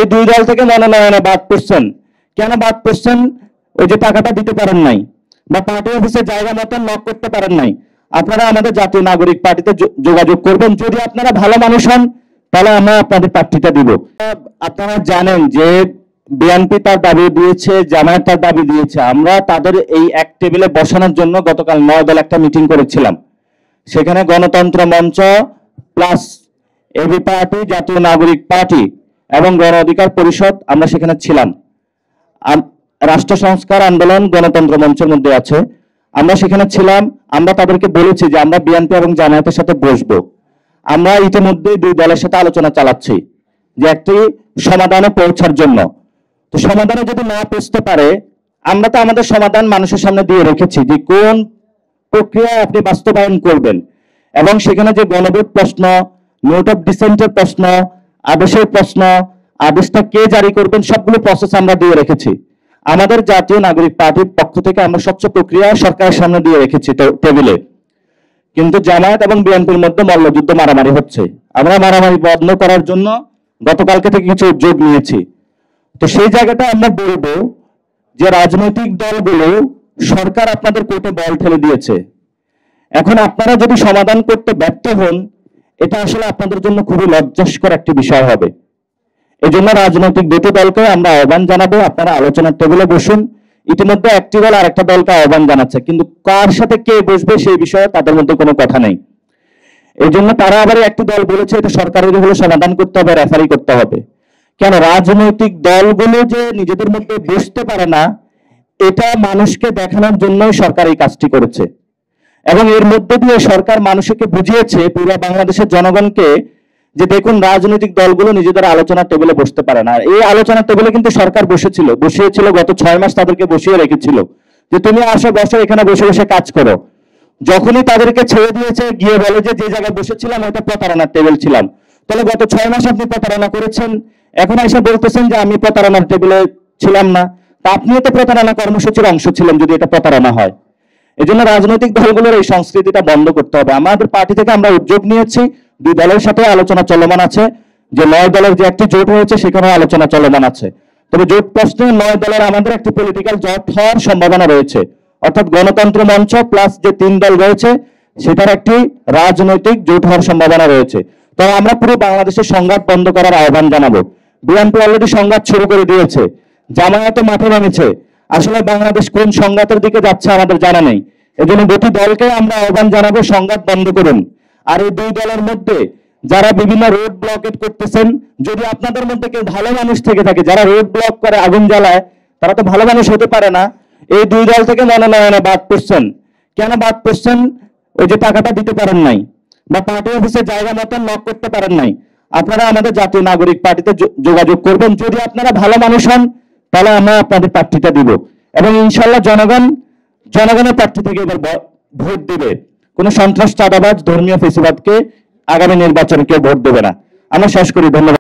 এই দুই দল থেকে মনোনয়নে বাদ পড়ছেন। কেন বাদ পড়ছেন? ওই যে টাকাটা দিতে পারেন নাই বা পার্টি অফিসে জায়গা মতন নক করতে পারেন নাই। আপনারা আমাদের জাতীয় নাগরিক পার্টিতে যোগাযোগ করবেন। যদি আপনারা ভালো মানুষ হন তাহলে আমরা আপনাদের প্রার্থীটা দিব। আপনারা জানেন যে বিএনপি তার দাবি দিয়েছে, জামায়াত তার দাবি দিয়েছে। আমরা তাদের এই এক টেবিলে বসানোর জন্য গতকাল 9 দল একটা মিটিং করেছিলাম। সেখানে গণতন্ত্র মঞ্চ প্লাস এবি পার্টি, জাতীয় নাগরিক পার্টি এবং গণ অধিকার পরিষদ আমরা সেখানে ছিলাম। রাষ্ট্র সংস্কার আন্দোলন গণতন্ত্র মঞ্চের মধ্যে আছে, আমরা সেখানে ছিলাম। আমরা তাদেরকে বলেছি যে আমরা বিএনপি এবং জামায়াতের সাথে বসবো। আমরা ইতিমধ্যেই দুই দলের সাথে আলোচনা চালাচ্ছি যে একটি সমাধানে পৌঁছার জন্য। তো সমাধানে যদি না পৌঁছতে পারে, আমরা তো আমাদের সমাধান মানুষের সামনে দিয়ে রেখেছি যে কোন প্রক্রিয়ায় আপনি বাস্তবায়ন করবেন, এবং সেখানে যে গণভোট প্রশ্ন, নোট অফ ডিসেন্টের প্রশ্ন, আদেশের প্রশ্ন, আদেশটা কে জারি করবেন, সবগুলো প্রসেস আমরা দিয়ে রেখেছি। আমাদের জাতীয় নাগরিক পার্টির পক্ষ থেকে আমরা স্বচ্ছ প্রক্রিয়া সরকারের সামনে দিয়ে রেখেছি টেবিলে। কিন্তু জামায়াত এবং বিএনপির মধ্যে মল্লযুদ্ধ, মারামারি হচ্ছে। আমরা মারামারি বন্ধ করার জন্য গতকালকে থেকে কিছু উদ্যোগ নিয়েছি। তো সেই জায়গাটা আমরা বলবো যে রাজনৈতিক দলগুলো, সরকার আপনাদের কোর্টে বল ঠেলে দিয়েছে। এখন আপনারা যদি সমাধান করতে ব্যর্থ হন, এটা আসলে আপনাদের জন্য খুবই লজ্জাস্কর একটি বিষয় হবে। এই জন্য রাজনৈতিক দুটো দলকে আমরা আহ্বান জানাবো, আপনারা আলোচনার টেবিলে বসুন। ইতিমধ্যে একটি দল আরেকটা দলকে আহ্বান জানাচ্ছে, কিন্তু কার সাথে কে বসবে সেই বিষয়ে তাদের মধ্যে কোনো কথা নেই। এই জন্য তারা আবার একটি দল বলেছে এটা সরকারের হলে সমাধান করতে হবে, রেফারি করতে হবে। কেন? রাজনৈতিক দলগুলো যে নিজেদের মধ্যে বসতে পারে না, এটা মানুষকে দেখানোর জন্যই সরকার এই কাজটি করেছে। এবং এর মধ্যে দিয়ে সরকার মানুষকে বুঝিয়েছে, পুরো বাংলাদেশের জনগণকে, যে দেখুন রাজনৈতিক দলগুলো নিজেদের আলোচনার টেবিলে বসতে পারে না। এই আলোচনার টেবিলে কিন্তু সরকার বসিয়েছিল গত 6 মাস তাদেরকে বসিয়ে রেখেছিল যে তুমি আসো, বসো, এখানে বসে বসে কাজ করো। যখনই তাদেরকে ছেড়ে দিয়েছে, গিয়ে বলে যে যে জায়গায় বসেছিলাম ওটা প্রতারণার টেবিল ছিলাম। তাহলে গত 6 মাস আপনি প্রতারণা করেছেন, এখন এসে বলতেছেন যে আমি প্রতারণার টেবিলে ছিলাম না। তা আপনিও তো প্রতারণা কর্মসূচির অংশ ছিলেন যদি এটা প্রতারণা হয়। এই জন্য রাজনৈতিক দলগুলোর এই সংস্কৃতিটা বন্ধ করতে হবে। আমাদের পার্টি থেকে আমরা উদ্যোগ নিয়েছি, দুই দলের সাথে আলোচনা চলমান আছে। যে 9 দলের যে একটি জোট হয়েছে সেখানে আলোচনা চলমান আছে। তবে জোট প্রশ্নে 9 দলের আমাদের একটি পলিটিক্যাল জোট হওয়ার সম্ভাবনা রয়েছে, অর্থাৎ গণতন্ত্র মঞ্চ প্লাস যে 3 দল রয়েছে সেটার একটি রাজনৈতিক জোট হওয়ার সম্ভাবনা রয়েছে। তো আমরা পুরো বাংলাদেশের সংঘাত বন্ধ করার আহ্বান জানাবো। বিএনপি অলরেডি সংঘাত শুরু করে দিয়েছে, জামায়াতও মাঠে নেমেছে। আসলে বাংলাদেশ কোন সংঘাতের দিকে যাচ্ছে আমাদের জানা নেই। এজন্য দুটি দলকে আমরা আহ্বান জানাবো, সংঘাত বন্ধ করুন। আর এই দুই দলের মধ্যে যারা বিভিন্ন রোড ব্লকেট করতেছেন, যদি আপনাদের মধ্যে কেউ ভালো মানুষ থেকে থাকে, যারা রোড ব্লক করে আগুন জ্বালায়, তারা তো ভালো মানুষ হতে পারে না। এই দুই দল থেকে মনোনয়নে বাদ পড়ছেন। কেন বাদ পড়ছেন? ওই যে টাকাটা দিতে পারেন নাই বা পার্টি অফিসে জায়গা মতন নক করতে পারেন নাই। আপনারা আমাদের জাতীয় নাগরিক পার্টিতে যোগাযোগ করবেন। যদি আপনারা ভালো মানুষ হন তাহলে আমরা আপনাদের প্রার্থীটা দিব, এবং ইনশাল্লাহ জনগণের প্রার্থী থেকে এবার ভোট দিবে। কোন সন্ত্রাস, চাঁদাবাজ, ধর্মীয় ফেসিবাদকে আগামী নির্বাচনে কেউ ভোট দেবে না। আমরা শেষ করি। ধন্যবাদ।